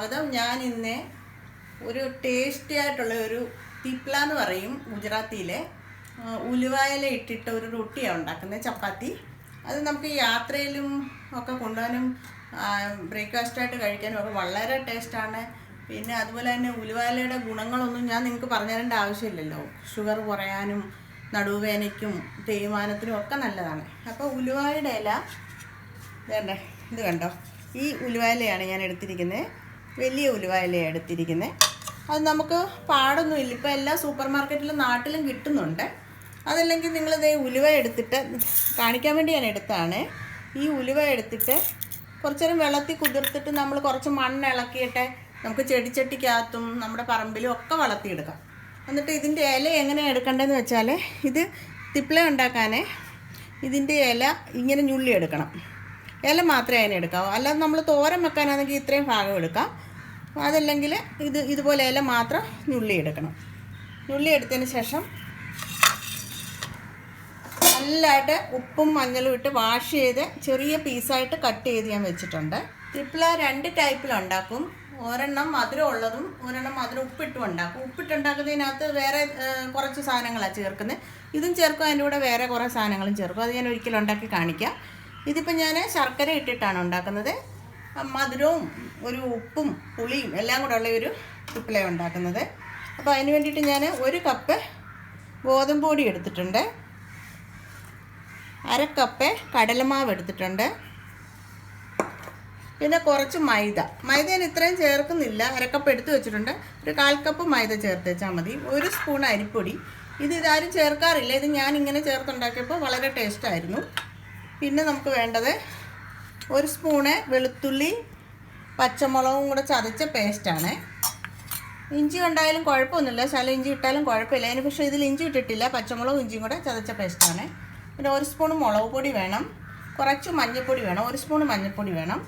സ്വാഗതം. ഞാൻ ഇന്ന് ഒരു ടേസ്റ്റി ആയിട്ടുള്ള ഒരു തിപ്ല എന്ന് പറയും ഗുജറാത്തിയിലെ ഉലുവായില ഇട്ടിട്ട് ഒരു റൊട്ടിയാണ് ഉണ്ടാക്കുന്നത്, ചപ്പാത്തി. അത് നമുക്ക് യാത്രയിലും ഒക്കെ കൊണ്ടുപോകാനും ബ്രേക്ക്ഫാസ്റ്റായിട്ട് കഴിക്കാനും ഒക്കെ വളരെ ടേസ്റ്റാണ്. പിന്നെ അതുപോലെ തന്നെ ഉലുവായിലയുടെ ഗുണങ്ങളൊന്നും ഞാൻ നിങ്ങൾക്ക് പറഞ്ഞു തരേണ്ട ആവശ്യമില്ലല്ലോ. ഷുഗർ കുറയാനും നടുവേദനയ്ക്കും തേയ്മാനത്തിനും ഒക്കെ നല്ലതാണ്. അപ്പോൾ ഉലുവായുടെ ഇല ഇതേണ്ടേ, ഇത് കണ്ടോ, ഈ ഉലുവായിലയാണ് ഞാൻ എടുത്തിരിക്കുന്നത്. വലിയ ഉലുവായിലയാണ് എടുത്തിരിക്കുന്നത്. അത് നമുക്ക് പാടൊന്നുമില്ല, ഇപ്പോൾ എല്ലാ സൂപ്പർ മാർക്കറ്റിലും നാട്ടിലും കിട്ടുന്നുണ്ട്. അതല്ലെങ്കിൽ നിങ്ങളിത് ഉലുവ എടുത്തിട്ട് കാണിക്കാൻ വേണ്ടി ഞാൻ എടുത്താണ്. ഈ ഉലുവ എടുത്തിട്ട് കുറച്ച് നേരം വെള്ളത്തിൽ കുതിർത്തിട്ട് നമ്മൾ കുറച്ച് മണ്ണ് ഇളക്കിയിട്ട് നമുക്ക് ചെടിച്ചട്ടിക്കകത്തും നമ്മുടെ പറമ്പിലും ഒക്കെ വളർത്തിയെടുക്കാം. എന്നിട്ട് ഇതിൻ്റെ ഇല എങ്ങനെയാണ് എടുക്കേണ്ടതെന്ന് വെച്ചാൽ, ഇത് തിപ്ല ഉണ്ടാക്കാൻ ഇതിൻ്റെ ഇല ഇങ്ങനെ ഞുള്ളി എടുക്കണം. ഇല മാത്രമേ അതിന് എടുക്കാവൂ. അല്ലാതെ നമ്മൾ തോരൻ വെക്കാനാണെങ്കിൽ ഇത്രയും ഭാഗം എടുക്കാം. അതല്ലെങ്കിൽ ഇതുപോലെ ഇല മാത്രം ഞുള്ളി എടുക്കണം. ഞുള്ളി എടുത്തതിന് ശേഷം നല്ലതായിട്ട് ഉപ്പും മഞ്ഞളും ഇട്ട് വാഷ് ചെയ്ത് ചെറിയ പീസായിട്ട് കട്ട് ചെയ്ത് ഞാൻ വെച്ചിട്ടുണ്ട്. തിപ്ല 2 ടൈപ്പിലുണ്ടാക്കും. ഒരെണ്ണം മധുരം ഉള്ളതും ഒരെണ്ണം മധുരം ഉപ്പിട്ടും ഉണ്ടാക്കും. ഉപ്പിട്ടുണ്ടാക്കുന്നതിനകത്ത് വേറെ കുറച്ച് സാധനങ്ങളാണ് ചേർക്കുന്നത്. ഇതും ചേർക്കും, അതിൻ്റെ കൂടെ വേറെ കുറേ സാധനങ്ങളും ചേർക്കും. അത് ഞാൻ ഒരിക്കലും ഉണ്ടാക്കി കാണിക്കാം. ഇതിപ്പോൾ ഞാൻ ശർക്കര ഇട്ടിട്ടാണ് ഉണ്ടാക്കുന്നത്. മധുരവും ഒരു ഉപ്പും പുളിയും എല്ലാം കൂടെ ഉള്ള ഒരു തിപ്ല ഉണ്ടാക്കുന്നത്. അപ്പോൾ അതിന് വേണ്ടിയിട്ട് ഞാൻ 1 കപ്പ് ഗോതമ്പ് പൊടി എടുത്തിട്ടുണ്ട്, 1/2 കപ്പ് കടലമാവ് എടുത്തിട്ടുണ്ട്, പിന്നെ കുറച്ച് മൈദ ഞാൻ ഇത്രയും ചേർക്കുന്നില്ല. 1/2 കപ്പ് എടുത്ത് വെച്ചിട്ടുണ്ട്. ഒരു 1/4 കപ്പ് മൈദ ചേർത്ത് വെച്ചാൽ മതി. 1 സ്പൂൺ അരിപ്പൊടി. ഇതാരും ചേർക്കാറില്ല, ഇത് ഞാൻ ഇങ്ങനെ ചേർത്തുണ്ടാക്കിയപ്പോൾ വളരെ ടേസ്റ്റായിരുന്നു. പിന്നെ നമുക്ക് വേണ്ടത് 1 സ്പൂണ് വെളുത്തുള്ളി പച്ചമുളകും കൂടെ ചതച്ച പേസ്റ്റാണ്. ഇഞ്ചി ഉണ്ടായാലും കുഴപ്പമൊന്നുമില്ല, ശകലം ഇഞ്ചി ഇട്ടാലും കുഴപ്പമില്ല. അതിന് പക്ഷേ ഇതിൽ ഇഞ്ചി ഇട്ടിട്ടില്ല, പച്ചമുളകും ഇഞ്ചിയും കൂടെ ചതച്ച പേസ്റ്റാണ്. പിന്നെ 1 സ്പൂൺ മുളക് പൊടി വേണം, കുറച്ച് മഞ്ഞൾപ്പൊടി വേണം, 1 സ്പൂൺ മഞ്ഞൾപ്പൊടി വേണം,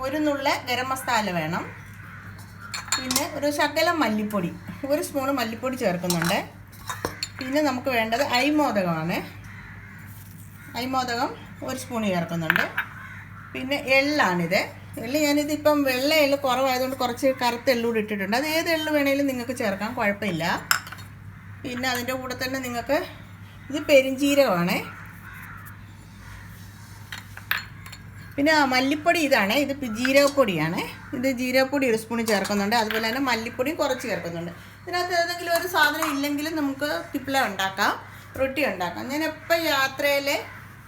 1 നുള്ള ഗരം മസാല വേണം, പിന്നെ ഒരു ശകലം മല്ലിപ്പൊടി, 1 സ്പൂൺ മല്ലിപ്പൊടി ചേർക്കുന്നുണ്ട്. പിന്നെ നമുക്ക് വേണ്ടത് അരിമോദകമാണ്. അരിമോദകം 1 സ്പൂൺ ചേർക്കുന്നുണ്ട്. പിന്നെ എള്ളാണിത്. ഞാനിതിപ്പം വെള്ള എള്ള് കുറവായതുകൊണ്ട് കുറച്ച് കറുത്ത എള്ളൂടെ ഇട്ടിട്ടുണ്ട്. അത് ഏത് എള്ള് വേണമെങ്കിലും നിങ്ങൾക്ക് ചേർക്കാം, കുഴപ്പമില്ല. പിന്നെ അതിൻ്റെ കൂടെ തന്നെ നിങ്ങൾക്ക് ഇത് പെരിഞ്ജീരകമാണ്. പിന്നെ മല്ലിപ്പൊടി ഇതാണ്, ഇത് ജീരകപ്പൊടിയാണ്. ഇത് ജീരകപ്പൊടി 1 സ്പൂൺ ചേർക്കുന്നുണ്ട്. അതുപോലെ തന്നെ മല്ലിപ്പൊടിയും കുറച്ച് ചേർക്കുന്നുണ്ട്. ഇതിനകത്ത് ഏതെങ്കിലും ഒരു സാധനം ഇല്ലെങ്കിലും നമുക്ക് തിപ്ല ഉണ്ടാക്കാം, റൊട്ടി ഉണ്ടാക്കാം. ഞാൻ എപ്പോൾ യാത്രയിൽ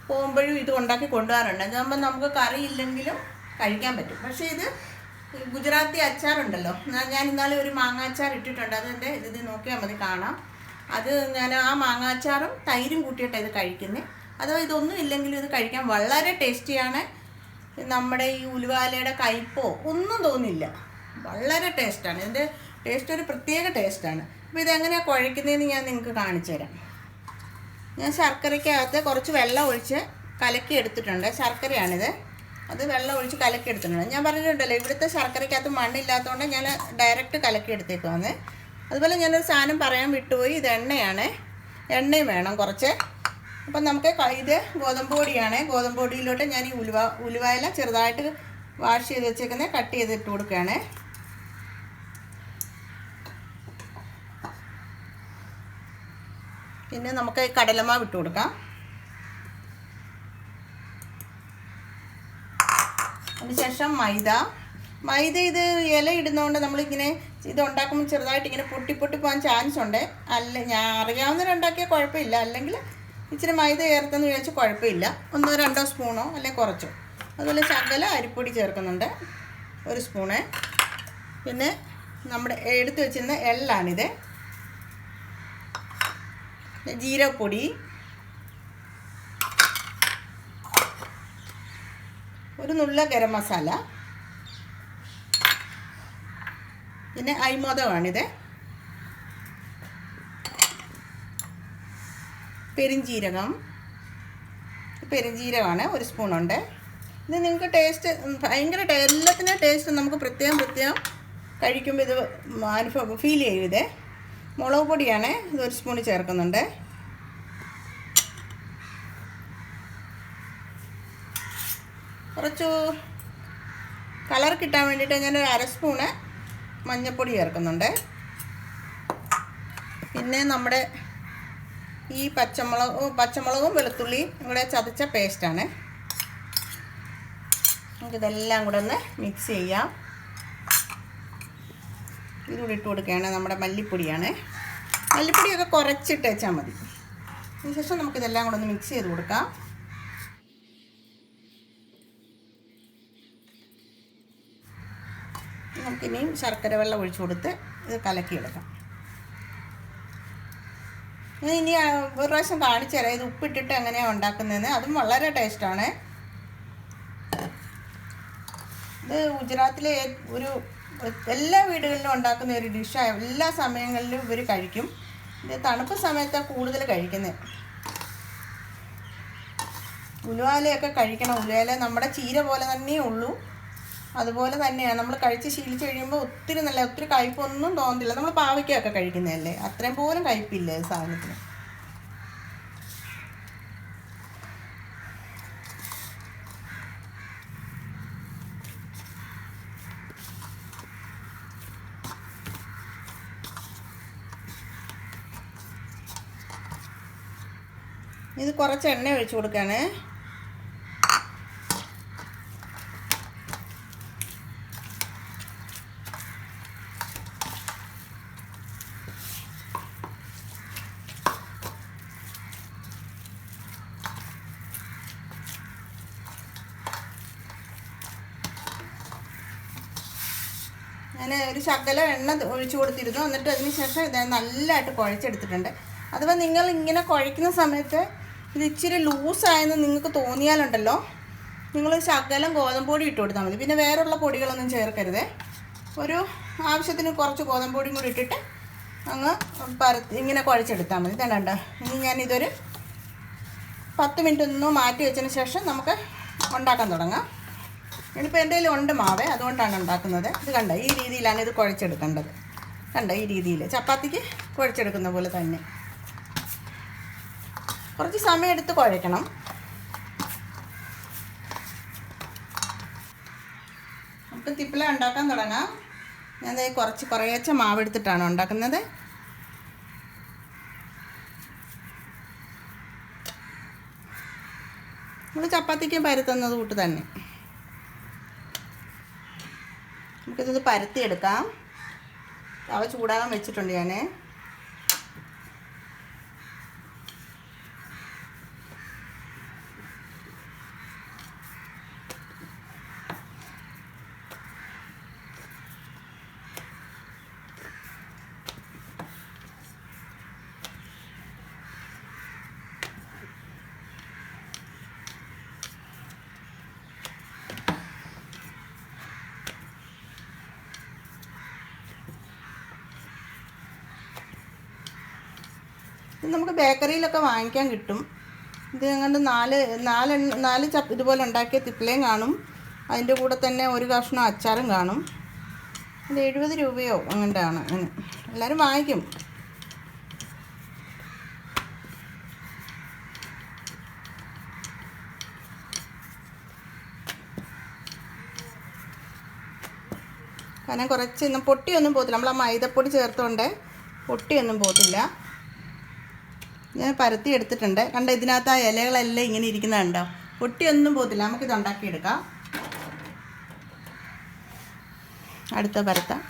പോകുമ്പോഴും ഇത് ഉണ്ടാക്കി കൊണ്ടുപോകാറുണ്ട്. അതാകുമ്പോൾ നമുക്ക് കറി ഇല്ലെങ്കിലും കഴിക്കാൻ പറ്റും. പക്ഷേ ഇത് ഗുജറാത്തി അച്ചാറുണ്ടല്ലോ, ഞാൻ ഇന്നാളെ ഒരു മാങ്ങാച്ചാർ ഇട്ടിട്ടുണ്ട്. അതിൻ്റെ ഇത് നോക്കിയാൽ മതി, കാണാം. അത് ഞാൻ ആ മാങ്ങാച്ചാറും തൈരും കൂട്ടിയിട്ടാണ് ഇത് കഴിക്കുന്നത്. അഥവാ ഇതൊന്നും ഇല്ലെങ്കിലും ഇത് കഴിക്കാൻ വളരെ ടേസ്റ്റിയാണ്. നമ്മുടെ ഈ ഉലുവാലയുടെ കയ്പോ ഒന്നും തോന്നില്ല, വളരെ ടേസ്റ്റാണ്. ഇതിൻ്റെ ടേസ്റ്റ് ഒരു പ്രത്യേക ടേസ്റ്റാണ്. അപ്പോൾ ഇതെങ്ങനെയാണ് കുഴയ്ക്കുന്നതെന്ന് ഞാൻ നിങ്ങൾക്ക് കാണിച്ചു തരാം. ഞാൻ ശർക്കരയ്ക്കകത്ത് കുറച്ച് വെള്ളം ഒഴിച്ച് കലക്കി എടുത്തിട്ടുണ്ട്. ശർക്കരയാണിത്, അത് വെള്ളം ഒഴിച്ച് കലക്കി എടുത്തിട്ടുണ്ട്. ഞാൻ പറഞ്ഞിട്ടുണ്ടല്ലോ, ഇവിടുത്തെ ശർക്കരയ്ക്കകത്ത് മണ്ണില്ലാത്തതുകൊണ്ട് ഞാൻ ഡയറക്റ്റ് കലക്കി എടുത്തേക്കുവാണ്. അതുപോലെ ഞാനൊരു സാധനം പറയാൻ വിട്ടുപോയി, ഇത് എണ്ണയാണ്. എണ്ണയും വേണം കുറച്ച്. അപ്പം നമുക്ക് ഇത് ഗോതമ്പ് പൊടിയാണ്. ഗോതമ്പ് പൊടിയിലോട്ട് ഞാൻ ഈ ഉലുവായില ചെറുതായിട്ട് വാഷ് ചെയ്ത് വെച്ചേക്കുന്നത് കട്ട് ചെയ്തിട്ട് കൊടുക്കുകയാണ്. പിന്നെ നമുക്ക് കടലമാവ് ഇട്ട് കൊടുക്കാം. അതിനുശേഷം മൈദ ഇത് ഇല ഇടുന്നതുകൊണ്ട് നമ്മളിങ്ങനെ ഇത് ഉണ്ടാക്കുമ്പോൾ ചെറുതായിട്ട് ഇങ്ങനെ പൊട്ടി പോകാൻ ചാൻസ് ഉണ്ട്. ഞാൻ അറിയാവുന്നവരുണ്ടാക്കിയാൽ കുഴപ്പമില്ല, അല്ലെങ്കിൽ ഇച്ചിരി മൈദ ചേർത്തെന്ന് വിചാരിച്ചാൽ കുഴപ്പമില്ല. 1-2 സ്പൂണോ അല്ലെങ്കിൽ കുറച്ചോ. അതുപോലെ ശകല അരിപ്പൊടി ചേർക്കുന്നുണ്ട്, 1 സ്പൂണ്. പിന്നെ നമ്മുടെ എടുത്ത് വെച്ചിരുന്ന എള്ളാണിത്, ജീരകപ്പൊടി, 1 നുള്ള ഗരം മസാല, പിന്നെ അരിമോദകമാണിത്, പെരിഞ്ജീരകമാണ് 1 സ്പൂണുണ്ട്. ഇത് നിങ്ങൾക്ക് ടേസ്റ്റ് ഭയങ്കര എല്ലാത്തിനും ടേസ്റ്റ് നമുക്ക് പ്രത്യേകം കഴിക്കുമ്പോൾ ഇത് അനുഭവം ഫീൽ ചെയ്യും. ഇത് മുളക് പൊടിയാണ്, ഇത് 1 സ്പൂൺ ചേർക്കുന്നുണ്ട്. കുറച്ച് കളർ കിട്ടാൻ വേണ്ടിയിട്ട് ഞാനൊരു 1/2 സ്പൂണ് മഞ്ഞൾപ്പൊടി ചേർക്കുന്നുണ്ട്. പിന്നെ നമ്മുടെ ഈ പച്ചമുളകും വെളുത്തുള്ളിയും കൂടെ ചതച്ച പേസ്റ്റാണ്. നമുക്കിതെല്ലാം കൂടെ ഒന്ന് മിക്സ് ചെയ്യാം. ഇതുകൂടി ഇട്ട് കൊടുക്കുകയാണ്. നമ്മുടെ മല്ലിപ്പൊടിയാണ്. മല്ലിപ്പൊടിയൊക്കെ കുറച്ചിട്ട് വെച്ചാൽ മതി. അതിനുശേഷം നമുക്കിതെല്ലാം കൂടെ ഒന്ന് മിക്സ് ചെയ്ത് കൊടുക്കാം. നമുക്കിനിയും ശർക്കര വെള്ളം ഒഴിച്ചു കൊടുത്ത് ഇത് കലക്കിയെടുക്കാം. ഇനി ഒരു പ്രാവശ്യം കാണിച്ചു തരാം ഇത് ഉപ്പിട്ടിട്ട് എങ്ങനെയാണ് ഉണ്ടാക്കുന്നതെന്ന്. അതും വളരെ ടേസ്റ്റാണ്. ഇത് ഗുജറാത്തിലെ എല്ലാ വീടുകളിലും ഉണ്ടാക്കുന്ന ഒരു ഡിഷാണ്. എല്ലാ സമയങ്ങളിലും ഇവർ കഴിക്കും. ഇത് തണുപ്പ് സമയത്താണ് കൂടുതൽ കഴിക്കുന്നത്. ഉലുവാലയൊക്കെ കഴിക്കണം. ഉലുവാല നമ്മുടെ ചീര പോലെ തന്നെ ഉള്ളൂ. അതുപോലെ തന്നെയാണ് നമ്മൾ കഴിച്ച് ശീലിച്ച് കഴിയുമ്പോൾ ഒത്തിരി കയ്പൊന്നും തോന്നില്ല. നമ്മൾ പാവയ്ക്കൊക്കെ കഴിക്കുന്നതല്ലേ, അത്രയും പോലും കയ്പില്ല ഈ സാധനത്തിന്. ഇത് കുറച്ച് എണ്ണ ഒഴിച്ച് കൊടുക്കുകയാണ്. ഞാൻ ഒരു ശകലം എണ്ണ ഒഴിച്ച് കൊടുത്തിരുന്നു. എന്നിട്ട് അതിന് ശേഷം ഇത് നല്ലതായിട്ട് കുഴച്ചെടുത്തിട്ടുണ്ട്. അഥവാ നിങ്ങൾ ഇങ്ങനെ കുഴയ്ക്കുന്ന സമയത്ത് ഇത് ഇച്ചിരി ലൂസായെന്ന് നിങ്ങൾക്ക് തോന്നിയാലുണ്ടല്ലോ, നിങ്ങൾ ശകലം ഗോതമ്പ് പൊടി ഇട്ട് കൊടുത്താൽ മതി. പിന്നെ വേറെയുള്ള പൊടികളൊന്നും ചേർക്കരുത്. ഒരു ആവശ്യത്തിന് കുറച്ച് ഗോതമ്പ് പൊടിയും കൂടി ഇട്ടിട്ട് അങ്ങ് ഇങ്ങനെ കുഴച്ചെടുത്താൽ മതി. ഇതാണ്ടോ. ഇനി ഞാനിതൊരു 10 മിനിറ്റ് ഒന്ന് മാറ്റി വെച്ചതിന് ശേഷം നമുക്ക് ഉണ്ടാക്കാൻ തുടങ്ങാം. ഇനിയിപ്പോൾ എൻ്റെ കയ്യിൽ ഉണ്ട് മാവ്, അതുകൊണ്ടാണ് ഉണ്ടാക്കുന്നത്. ഇത് കണ്ട ഈ രീതിയിലാണ് ഇത് കുഴച്ചെടുക്കേണ്ടത്. കണ്ട ഈ രീതിയിൽ ചപ്പാത്തിക്ക് കുഴച്ചെടുക്കുന്ന പോലെ തന്നെ. കുറച്ച് സമയം എടുത്ത് കുഴയ്ക്കണം. നമുക്ക് തിപ്ല ഉണ്ടാക്കാൻ തുടങ്ങാം. ഞാൻ കുറേശ്ശെ മാവ് എടുത്തിട്ടാണ് ഉണ്ടാക്കുന്നത്. നമ്മൾ ചപ്പാത്തിക്ക് പരത്തുന്നത് കൂട്ട് തന്നെ നമുക്കിത് പരത്തിയെടുക്കാം. തവ ചൂടാകാൻ വെച്ചിട്ടുണ്ട് ഞാൻ. ഇത് നമുക്ക് ബേക്കറിയിലൊക്കെ വാങ്ങിക്കാൻ കിട്ടും. ഇത് അങ്ങോട്ട് നാല് ഇതുപോലെ ഉണ്ടാക്കിയ തിപ്ലയും കാണും. അതിൻ്റെ കൂടെ തന്നെ ഒരു കഷ്ണം അച്ചാറും കാണും. അത് 70 രൂപയോ അങ്ങനെയാണ്. എല്ലാവരും വാങ്ങിക്കും. കാരണം കുറച്ച് പൊട്ടിയൊന്നും പോകത്തില്ല. നമ്മൾ ആ മൈദപ്പൊടി ചേർത്തുകൊണ്ട് പൊട്ടിയൊന്നും പോകത്തില്ല. ഞാൻ പരത്തി എടുത്തിട്ടുണ്ട്. കണ്ട ഇതിനകത്ത് ആ ഇലകളെല്ലാം ഇങ്ങനെ ഇരിക്കുന്നുണ്ടോ? പൊട്ടിയൊന്നും പോകത്തില്ല. നമുക്കിത് ഉണ്ടാക്കിയെടുക്കാം. അടുത്ത പരത്താം.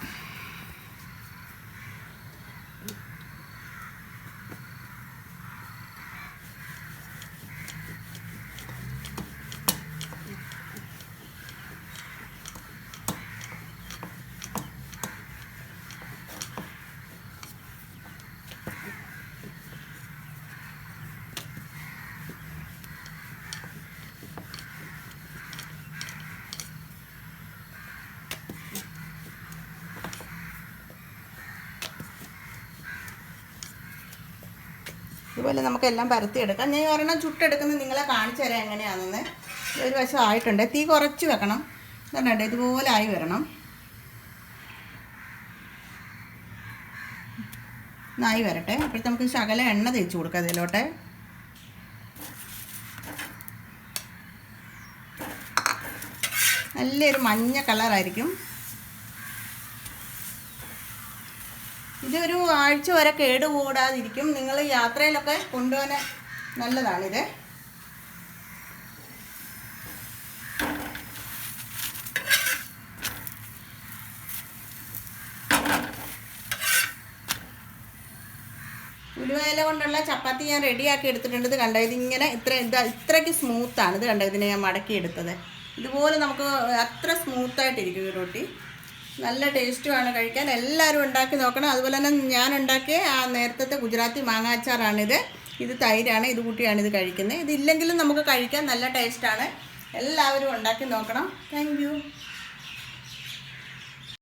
ഇതുപോലെ നമുക്കെല്ലാം പരത്തിയെടുക്കാം. ഞാൻ ഒരെണ്ണം ചുട്ടെടുക്കുന്നത് നിങ്ങളെ കാണിച്ചു തരാം എങ്ങനെയാണെന്ന്. ഒരു വശം ആയിട്ടുണ്ട്. തീ കുറച്ച് വെക്കണം. ഇതുണ്ട്, ഇതുപോലെ ആയി വരണം. നായി വരട്ടെ. അപ്പോഴത്തെ നമുക്ക് ശകലം എണ്ണ തേച്ച് കൊടുക്കാം അതിലോട്ടെ. നല്ലൊരു മഞ്ഞ കളറായിരിക്കും. ഇതൊരു ആഴ്ച വരെ കേടുകൂടാതിരിക്കും. നിങ്ങൾ യാത്രയിലൊക്കെ കൊണ്ടുപോകാൻ നല്ലതാണിത്. ഉലുവയില കൊണ്ടുള്ള ചപ്പാത്തി ഞാൻ റെഡിയാക്കി എടുത്തിട്ടുണ്ട്. ഇത് കണ്ടോ, ഇതിങ്ങനെ ഇത്രയ്ക്ക് സ്മൂത്താണ്. ഇത് കണ്ടോ, ഇതിനെ ഞാൻ മടക്കി എടുത്തത്. ഇതുപോലെ നമുക്ക് അത്ര സ്മൂത്തായിട്ടിരിക്കും ഈ റൊട്ടി. നല്ല ടേസ്റ്റുമാണ് കഴിക്കാൻ. എല്ലാവരും ഉണ്ടാക്കി നോക്കണം. അതുപോലെ തന്നെ ഞാൻ ഉണ്ടാക്കിയ ആ നേരത്തെ ഗുജറാത്തി മാങ്ങാച്ചാറാണിത്. ഇത് തൈരാണ്. ഇത് കൂട്ടിയാണ് ഇത് കഴിക്കുന്നത്. ഇതില്ലെങ്കിലും നമുക്ക് കഴിക്കാൻ നല്ല ടേസ്റ്റാണ്. എല്ലാവരും ഉണ്ടാക്കി നോക്കണം. Thank you.